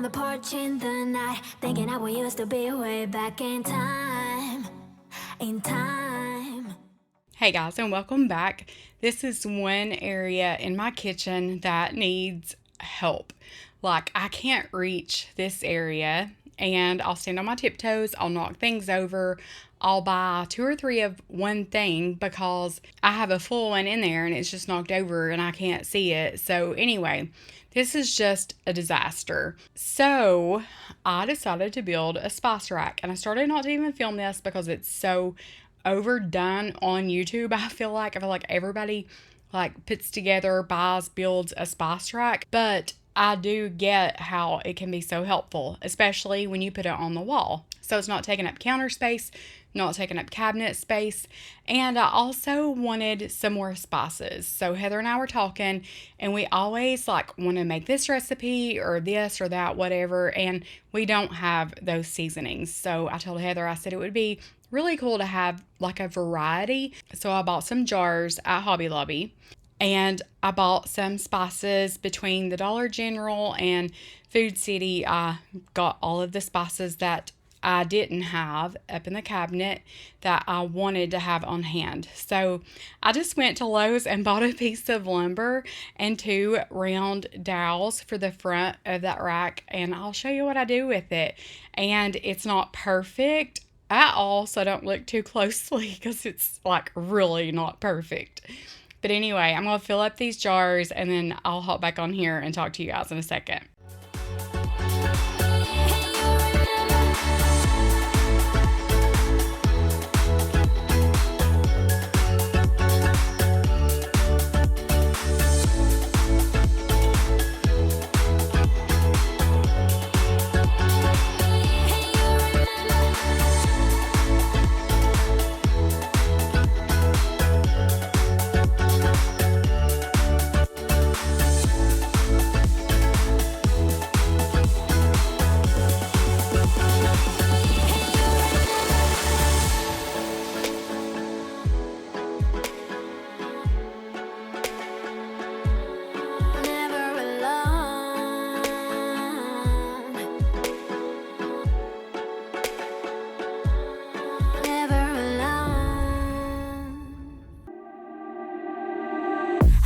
the porch in the night, thinking how we used to be way back in time. Hey guys, and welcome back. This is one area in my kitchen that needs help. Like, I can't reach this area, and I'll stand on my tiptoes, I'll knock things over, I'll buy 2 or 3 of one thing because I have a full one in there and it's just knocked over and I can't see it. So anyway, this is just a disaster. So I decided to build a spicerack, and I started not to even film this because it's so overdone on YouTube. I feel like everybody puts together, buys, builds a spicerack, but I do get how it can be so helpful, especially when you put it on the wall. So it's not taking up counter space, not taking up cabinet space. And I also wanted some more spices. So Heather and I were talking, and we always want to make this recipe or this or that, whatever. And we don't have those seasonings. So I told Heather, I said it would be really cool to have a variety. So I bought some jars at Hobby Lobby, and I bought some spices between the Dollar General and Food City. I got all of the spices that I didn't have up in the cabinet that I wanted to have on hand. So I just went to Lowe's and bought a piece of lumber and 2 round dowels for the front of that rack, and I'll show you what I do with it. And it's not perfect at all, so don't look too closely because it's really not perfect. But anyway, I'm going to fill up these jars and then I'll hop back on here and talk to you guys in a second.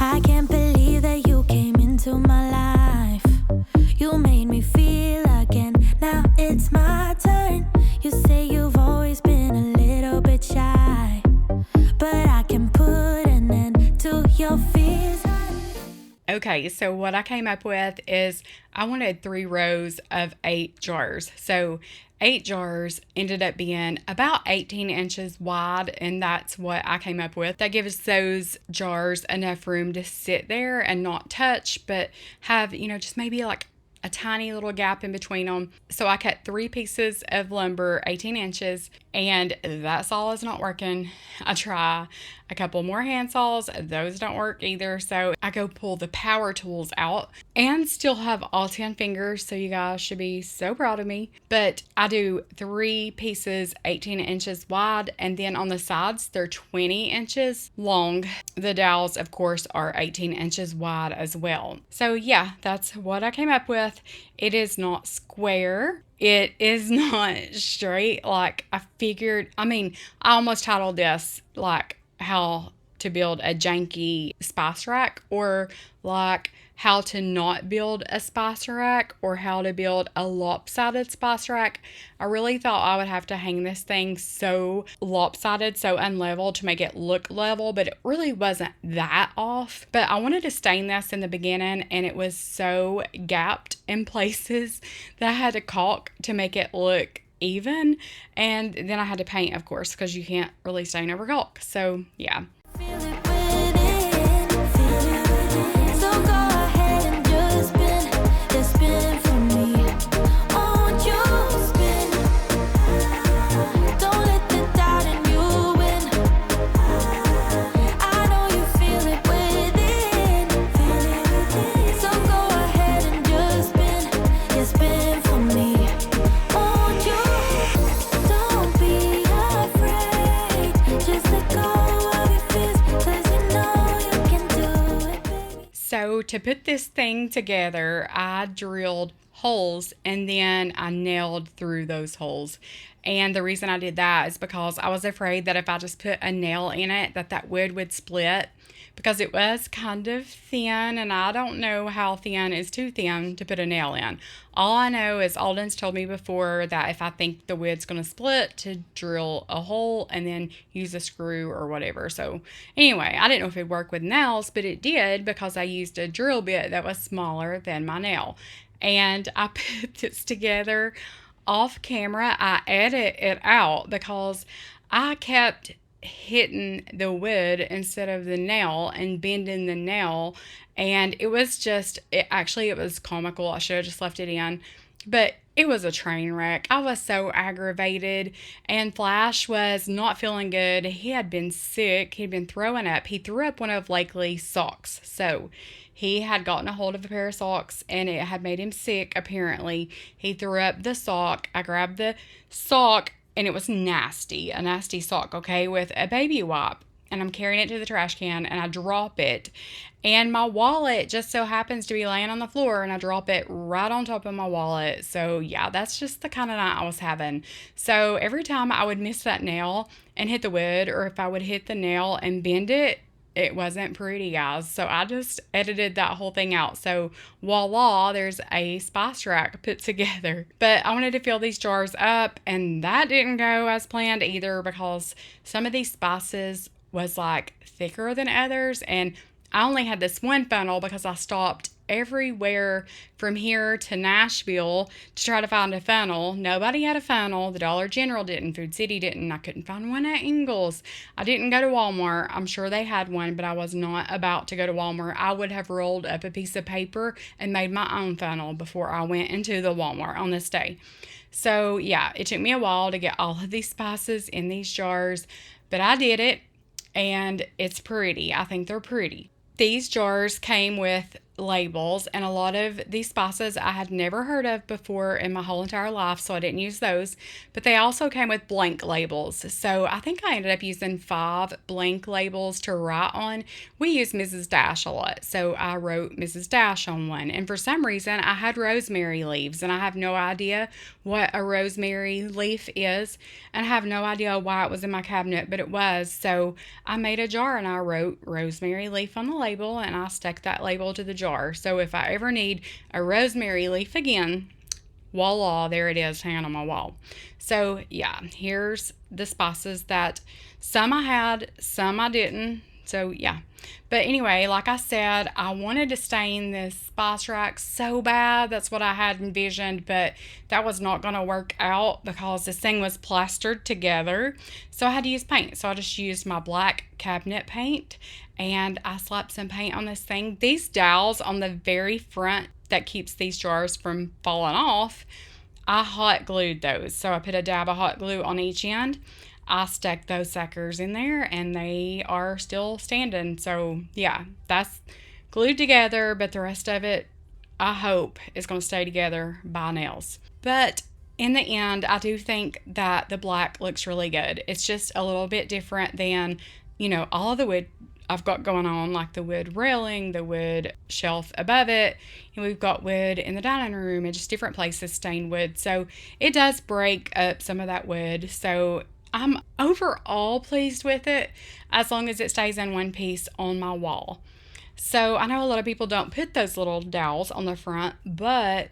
I can't believe that you came into my life. You made me feel again. Now it's my turn. You say you've always been a little bit shy, but I can put an end to your fears. Okay, so what I came up with is I wanted 3 rows of 8 jars. So 8 jars ended up being about 18 inches wide, and that's what I came up with. That gives those jars enough room to sit there and not touch, but have, just maybe a tiny little gap in between them. So I cut 3 pieces of lumber, 18 inches, and that saw is not working. I try a couple more hand saws, those don't work either. So I go pull the power tools out and still have all 10 fingers. So you guys should be so proud of me. But I do 3 pieces, 18 inches wide, and then on the sides, they're 20 inches long. The dowels, of course, are 18 inches wide as well. So yeah, that's what I came up with. It is not square. It is not straight. I figured, I almost titled this how to build a janky spice rack, or how to not build a spice rack, or how to build a lopsided spice rack. I really thought I would have to hang this thing so lopsided, so unlevel to make it look level, but it really wasn't that off. But I wanted to stain this in the beginning, and it was so gapped in places that I had to caulk to make it look even, and then I had to paint, of course, because you can't really stain over caulk. So yeah. So to put this thing together, I drilled holes, and then I nailed through those holes. And the reason I did that is because I was afraid that if I just put a nail in it, that wood would split, because it was kind of thin, and I don't know how thin is too thin to put a nail in. All I know is Alden's told me before that if I think the wood's going to split, to drill a hole and then use a screw or whatever. So anyway, I didn't know if it'd work with nails, but it did, because I used a drill bit that was smaller than my nail. And I put this together off camera. I edit it out because I kept hitting the wood instead of the nail and bending the nail, and it was comical. I should have just left it in, but it was a train wreck. I was so aggravated, and Flash was not feeling good. He had been sick. He'd been throwing up. He threw up one of Lakely's socks. So he had gotten a hold of a pair of socks, and it had made him sick, apparently. He threw up the sock. I grabbed the sock, and it was a nasty sock, okay, with a baby wipe. And I'm carrying it to the trash can, and I drop it. And my wallet just so happens to be laying on the floor, and I drop it right on top of my wallet. So yeah, that's just the kind of night I was having. So every time I would miss that nail and hit the wood, or if I would hit the nail and bend it, it wasn't pretty, guys. So I just edited that whole thing out. So voila, there's a spice rack put together. But I wanted to fill these jars up, and that didn't go as planned either, because some of these spices was like thicker than others, and I only had this one funnel because I stopped everywhere from here to Nashville to try to find a funnel. Nobody had a funnel. The Dollar General didn't. Food City didn't. I couldn't find one at Ingles. I didn't go to Walmart. I'm sure they had one, but I was not about to go to Walmart. I would have rolled up a piece of paper and made my own funnel before I went into the Walmart on this day. So yeah, it took me a while to get all of these spices in these jars, but I did it, and it's pretty. I think they're pretty. These jars came with labels, and a lot of these spices I had never heard of before in my whole entire life, so I didn't use those. But they also came with blank labels, so I think I ended up using 5 blank labels to write on. We use Mrs. Dash a lot, so I wrote Mrs. Dash on one, and for some reason I had rosemary leaves, and I have no idea what a rosemary leaf is, and I have no idea why it was in my cabinet, but it was. So I made a jar, and I wrote rosemary leaf on the label, and I stuck that label to the jar. So if I ever need a rosemary leaf again, voila, there it is hanging on my wall. So yeah, here's the spices that some I had, some I didn't. So yeah. But anyway, like I said, I wanted to stain this spice rack so bad. That's what I had envisioned, but that was not going to work out because this thing was plastered together. So I had to use paint. So I just used my black cabinet paint, and I slapped some paint on this thing. These dowels on the very front that keeps these jars from falling off, I hot glued those. So I put a dab of hot glue on each end. I stuck those suckers in there, and they are still standing. So yeah, that's glued together, but the rest of it, I hope, is going to stay together by nails. But in the end, I do think that the black looks really good. It's just a little bit different than, all of the wood I've got going on, like the wood railing, the wood shelf above it, and we've got wood in the dining room and just different places stained wood. So it does break up some of that wood. So I'm overall pleased with it, as long as it stays in one piece on my wall. So I know a lot of people don't put those little dowels on the front, but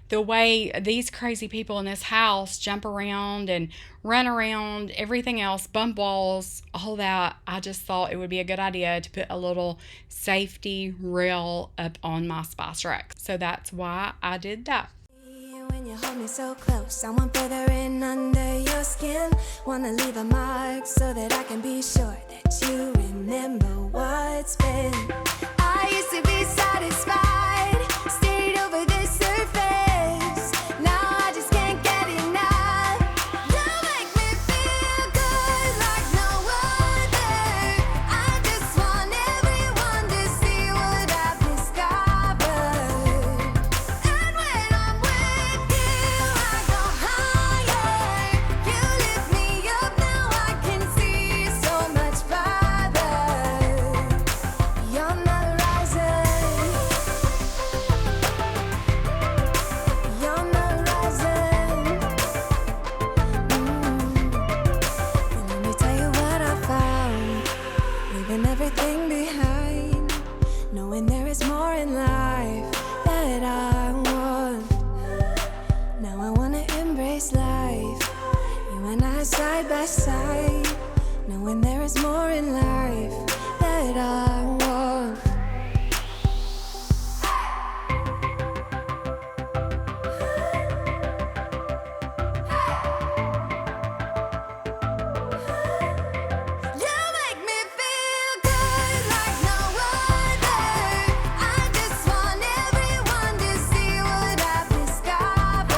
the way these crazy people in this house jump around and run around, everything else, bump walls, all that, I just thought it would be a good idea to put a little safety rail up on my spice rack. So that's why I did that. When you hold me so close, I want further in under your skin. Wanna leave a mark so that I can be sure that you remember what's been. I used to be satisfied, stayed over the surface. Now I just can't get enough. You make me feel good like no other. I just want everyone to see what I've discovered. And when I'm with you, I go higher. You lift me up, now I can see so much more in life that I want. You make me feel good like no other. I just want everyone to see what I've discovered.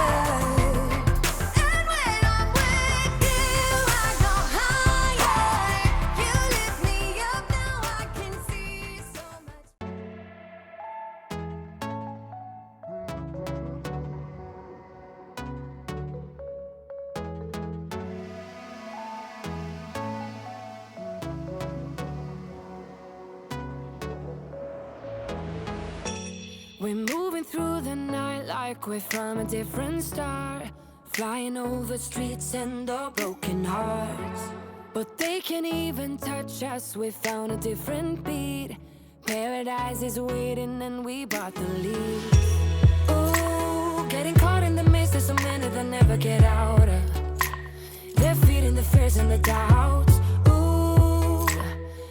And when I'm with you, I go higher. You lift me up, now I can see so much. We're moving through the night like we're from a different star, flying over streets and our broken hearts. But they can't even touch us, we found a different beat. Paradise is waiting and we bought the lead. Ooh, getting caught in the maze, there's so many that never get out of. They're feeding the fears and the doubts. Ooh,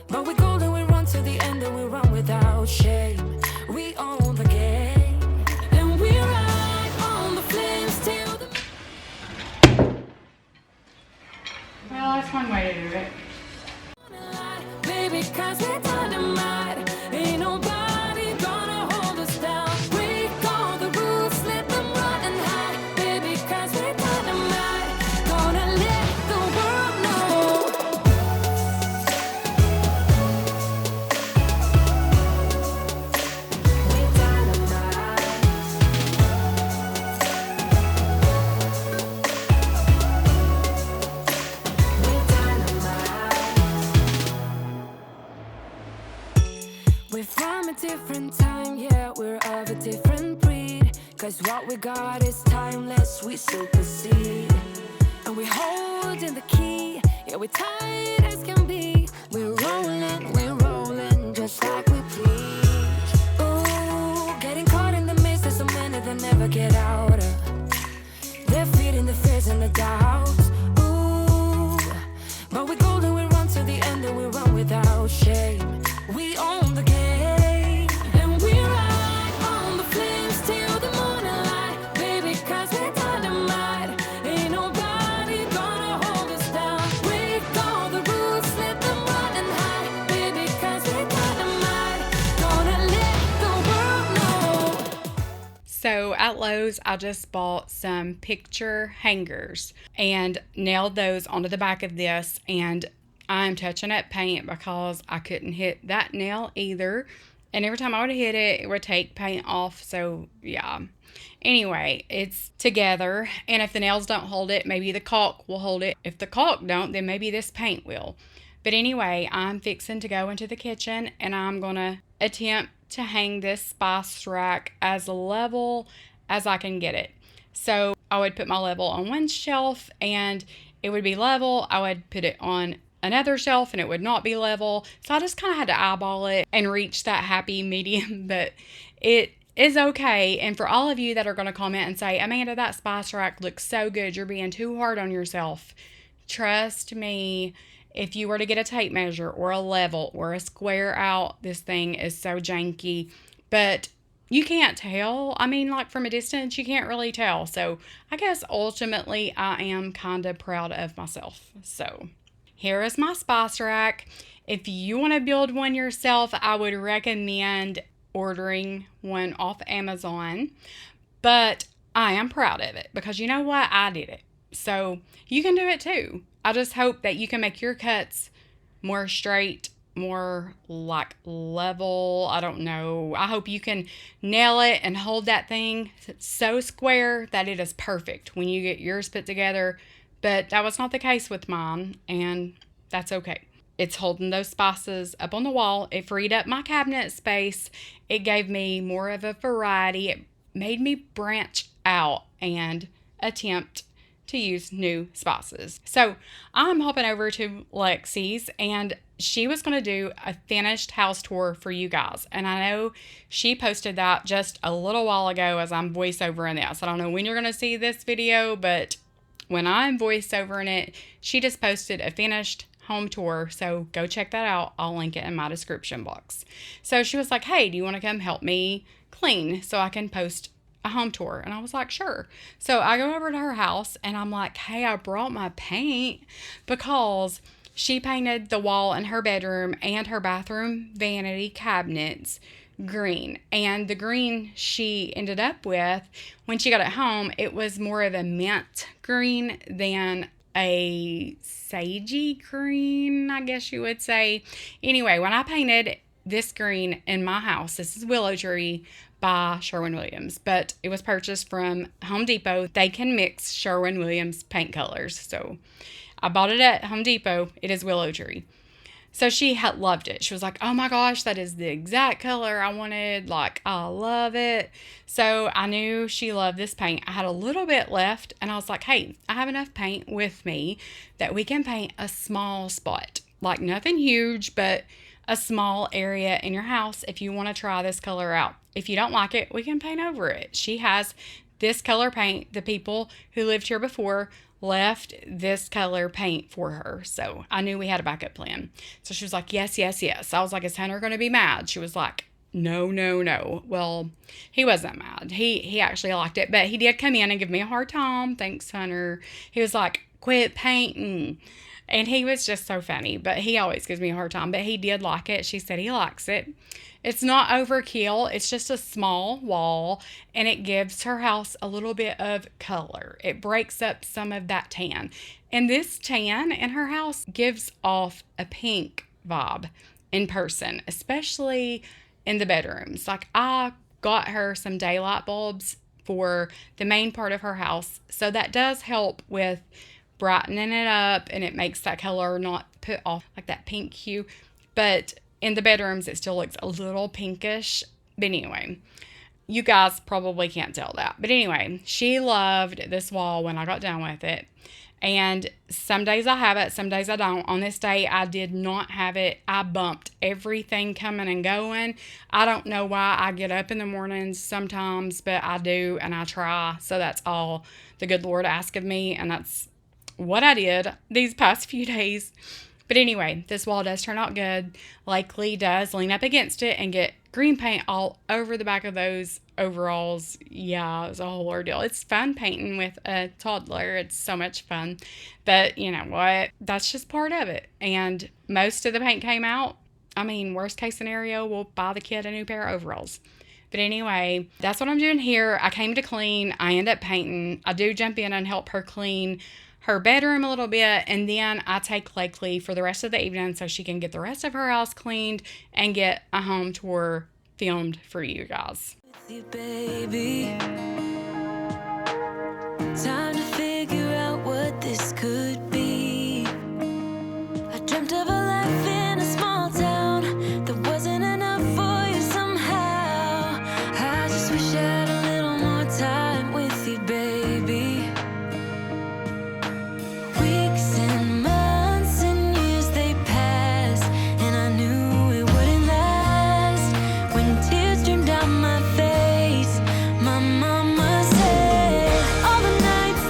but we're golden, we run to the end and we run without shame. We own the game, and we ride on the flames till the... Well, that's one way to do it. Baby, 'cause we're dynamite. Ain't nobody gonna hold us down. Break all the rules, let them run and hide. Baby, 'cause we're dynamite. Gonna let the world know. We're dynamite. We're dynamite. We're from a different time, yeah, we're of a different breed. 'Cause what we got is timeless, we supersede. And we're holding the key, yeah, we're tight as can be. We're rolling, just like we preach. Ooh, getting caught in the maze, there's so many that never get out of. They're feeding the fears and the doubts. Ooh, but we're golden, we run to the end and we run without shame. We own the game, and we ride on the flames till the morning light. Baby, 'cause we're dynamite. Ain't nobody gonna hold us down. Break all the rules, let them run and hide. Baby, 'cause we're dynamite. Gonna let the world know. So at Lowe's, I just bought some picture hangers and nailed those onto the back of this. And I'm touching up paint because I couldn't hit that nail either. And every time I would hit it, it would take paint off. So yeah. Anyway, it's together. And if the nails don't hold it, maybe the caulk will hold it. If the caulk don't, then maybe this paint will. But anyway, I'm fixing to go into the kitchen and I'm going to attempt to hang this spice rack as level as I can get it. So I would put my level on one shelf and it would be level. I would put it on another shelf and it would not be level. So I just kind of had to eyeball it and reach that happy medium, but it is okay. And for all of you that are going to comment and say, Amanda, that spice rack looks so good, you're being too hard on yourself. Trust me, if you were to get a tape measure or a level or a square out, this thing is so janky. But you can't tell. I mean, like from a distance, you can't really tell. So I guess ultimately I am kind of proud of myself. So here is my spice rack. If you want to build one yourself, I would recommend ordering one off Amazon. But I am proud of it because you know what? I did it. So you can do it too. I just hope that you can make your cuts more straight, more like level. I don't know. I hope you can nail it and hold that thing so square that it is perfect when you get yours put together. But that was not the case with mine, and that's okay. It's holding those spices up on the wall. It freed up my cabinet space. It gave me more of a variety. It made me branch out and attempt to use new spices. So I'm hopping over to LEXI'S, and she was going to do a finished house tour for you guys. And I know she posted that just a little while ago as I'm voiceovering this. I don't know when you're going to see this video, but when I'm voiceovering it, she just posted a finished home tour. So go check that out. I'll link it in my description box. So she was like, hey, do you want to come help me clean so I can post a home tour? And I was like, sure. So I go over to her house and I'm like, hey, I brought my paint because she painted the wall in her bedroom and her bathroom vanity cabinets green. And the green she ended up with when she got it home, it was more of a mint green than a sagey green, I guess you would say. Anyway, when I painted this green in my house, this is Willow Tree by Sherwin-Williams, but it was purchased from Home Depot. They can mix Sherwin-Williams paint colors. So I bought it at Home Depot. It is Willow Tree. So she had loved it. She was like, oh my gosh, that is the exact color I wanted. Like, I love it. So I knew she loved this paint. I had a little bit left and I was like, hey, I have enough paint with me that we can paint a small spot. Like nothing huge, but a small area in your house if you want to try this color out. If you don't like it, we can paint over it. She has this color paint. The people who lived here before left this color paint for her. So I knew we had a backup plan. So she was like, yes, yes, yes. I was like, is Hunter going to be mad? She was like, no, no, no. Well, he wasn't mad. He actually liked it, but he did come in and give me a hard time. Thanks, Hunter. He was like, quit painting. And he was just so funny, but he always gives me a hard time, but he did like it. She said he likes it. It's not overkill. It's just a small wall, and it gives her house a little bit of color. It breaks up some of that tan. And this tan in her house gives off a pink vibe in person, especially in the bedrooms. Like I got her some daylight bulbs for the main part of her house. So that does help with brightening it up, and it makes that color not put off like that pink hue. But in the bedrooms, it still looks a little pinkish. But anyway, you guys probably can't tell that. But anyway, she loved this wall when I got done with it. And some days I have it, some days I don't. On this day, I did not have it. I bumped everything coming and going. I don't know why I get up in the mornings sometimes, but I do, and I try. So that's all the good Lord asked of me, and that's what I did these past few days. But anyway, this wall does turn out good. Likely does lean up against it and get green paint all over the back of those overalls. Yeah, it was a whole ordeal. It's fun painting with a toddler. It's so much fun. But you know what? That's just part of it. And most of the paint came out. I mean, worst case scenario, we'll buy the kid a new pair of overalls. But anyway, that's what I'm doing here. I came to clean. I end up painting. I do jump in and help her clean her bedroom a little bit, and then I take Lakely for the rest of the evening so she can get the rest of her house cleaned and get a home tour filmed for you guys. With you, baby. Time to figure out what this could be. I dreamt of a life in a small town that wasn't enough for you somehow. I just wish I had a little more time with you, baby. Weeks and months and years they passed, and I knew it wouldn't last. When tears streamed down my face, my mama said, all the nights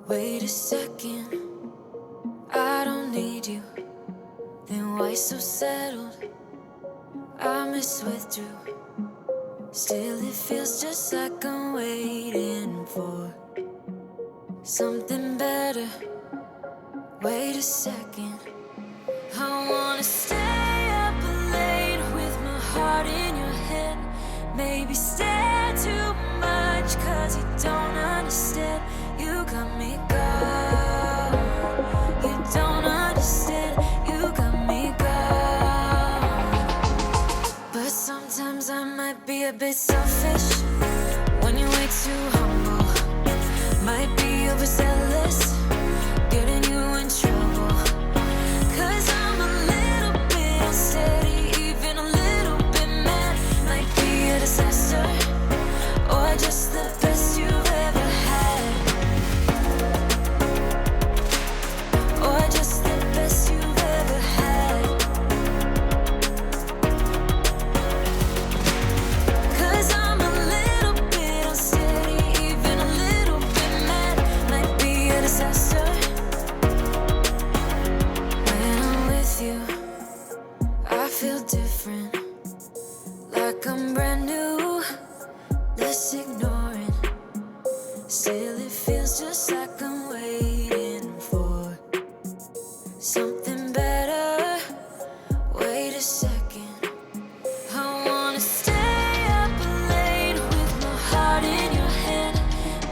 Wait a second, I don't need you. Then why so settled? I miswithdrew. Still it feels just like I'm waiting for something better. Wait a second, I wanna stay up late with my heart in your head. Maybe stare too much cause you don't understand. You got me gone. You don't understand. You got me gone. But sometimes I might be a bit selfish when you're way too humble. Might be overzealous, getting you in trouble. Cause I'm a little bit unsteady, even a little bit mad. Might be a disaster, or just the best you've ever had. Or just the best you've ever had. Cause I'm a little bit unsteady, even a little bit mad. Might be a disaster. When I'm with you, I feel different, like I'm brand new. Less ignoring, still it feels just like I'm waiting for something better. Wait a second, I wanna stay up late with my heart in your hand.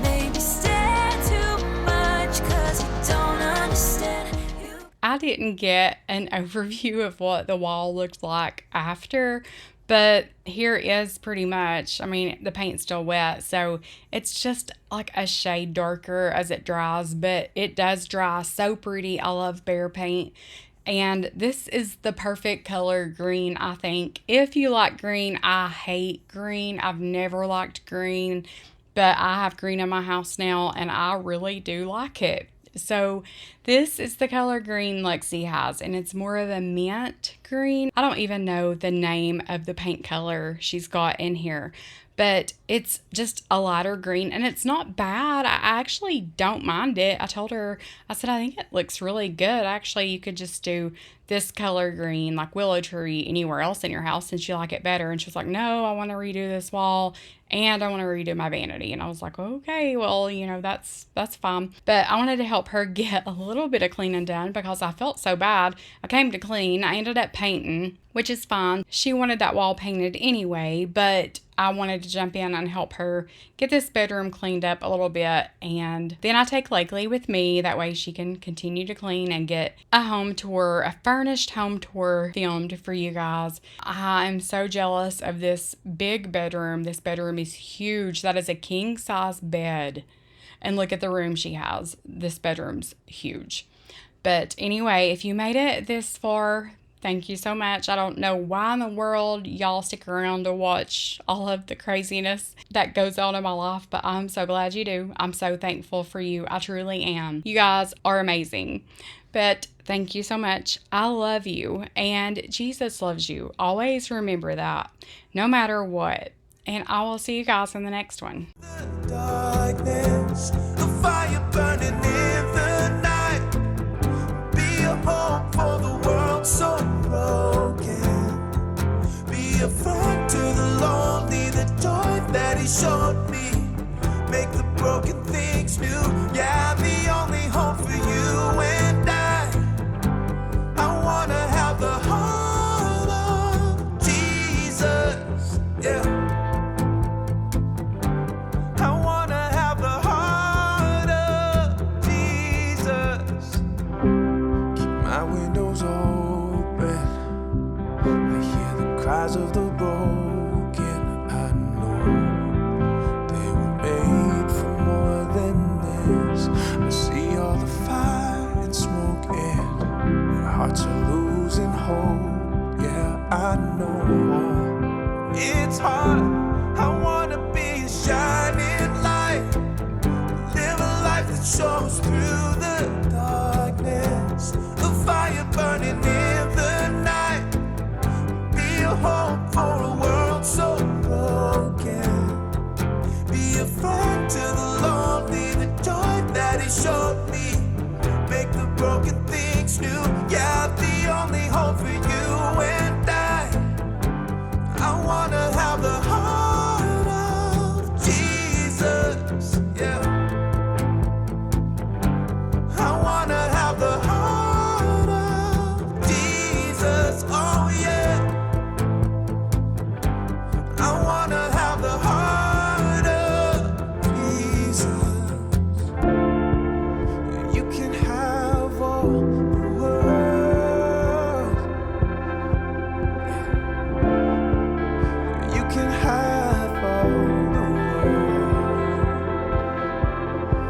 Maybe stare too much cause you don't understand. I didn't get an overview of what the wall looked like after, but here is pretty much. I mean, the paint's still wet, so it's just like a shade darker as it dries, but it does dry so pretty. I love Behr paint, and this is the perfect color green, I think. If you like green, I hate green. I've never liked green, but I have green in my house now, and I really do like it. So this is the color green Lexi has, and it's more of a mint green. I don't even know the name of the paint color she's got in here, but it's just a lighter green, and it's not bad. I actually don't mind it. I told her, I said, I think it looks really good. Actually, you could just do this color green, like willow tree, anywhere else in your house since you like it better. And she was like, no, I want to redo this wall and I want to redo my vanity. And I was like, okay, well, you know, that's fine. But I wanted to help her get a little bit of cleaning done because I felt so bad. I came to clean. I ended up painting, which is fine. She wanted that wall painted anyway, but I wanted to jump in and help her get this bedroom cleaned up a little bit. And then I take Lately with me. That way she can continue to clean and get a home tour, a furnished home tour filmed for you guys. I am so jealous of this big bedroom. This bedroom is huge. That is a king size bed. And look at the room she has. This bedroom's huge. But anyway, if you made it this far, thank you so much. I don't know why in the world y'all stick around to watch all of the craziness that goes on in my life, but I'm so glad you do. I'm so thankful for you. I truly am. You guys are amazing. But thank you so much. I love you, and Jesus loves you. Always remember that, no matter what. And I will see you guys in the next one. The darkness, the fire burning in the night. Be a hope for the world so broken. Be a friend to the lonely, the joy that he showed me. Make the broken things new. Yeah, the only hope for you and I wanna have the heart of Jesus. Yeah. I wanna have the heart of Jesus. Keep my windows open. I hear the cries of the broken. I know they were made for more than this. beginnings new. Yeah, the only hope for you and I wanna have the heart of Jesus, yeah. I wanna have the heart of Jesus, oh yeah. I wanna have the heart of Jesus. You can have all the world. You can have all the world.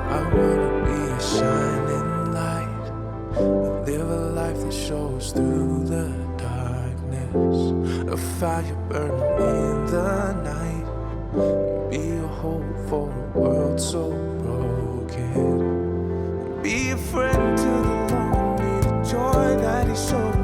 I wanna be a shining light, live a life that shows through the darkness, a fire burning in the night, be a hope for a world so broken, be a friend to the lonely, the joy that he showed